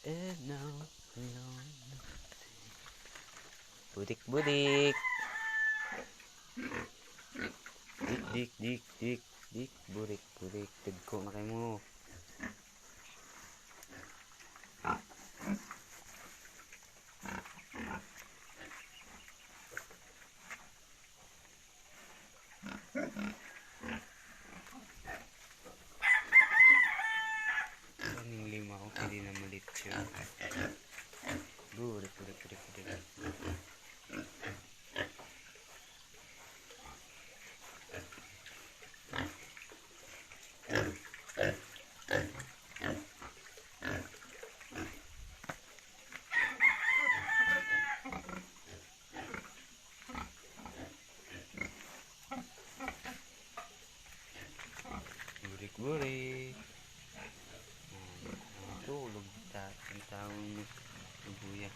And now, no. Budik-budik. Dik. Burik-burik. Tagko na kayo mo. Kaning lima ko, hindi na malit siya. Burik. Burik. Tulog ang taong lubuya.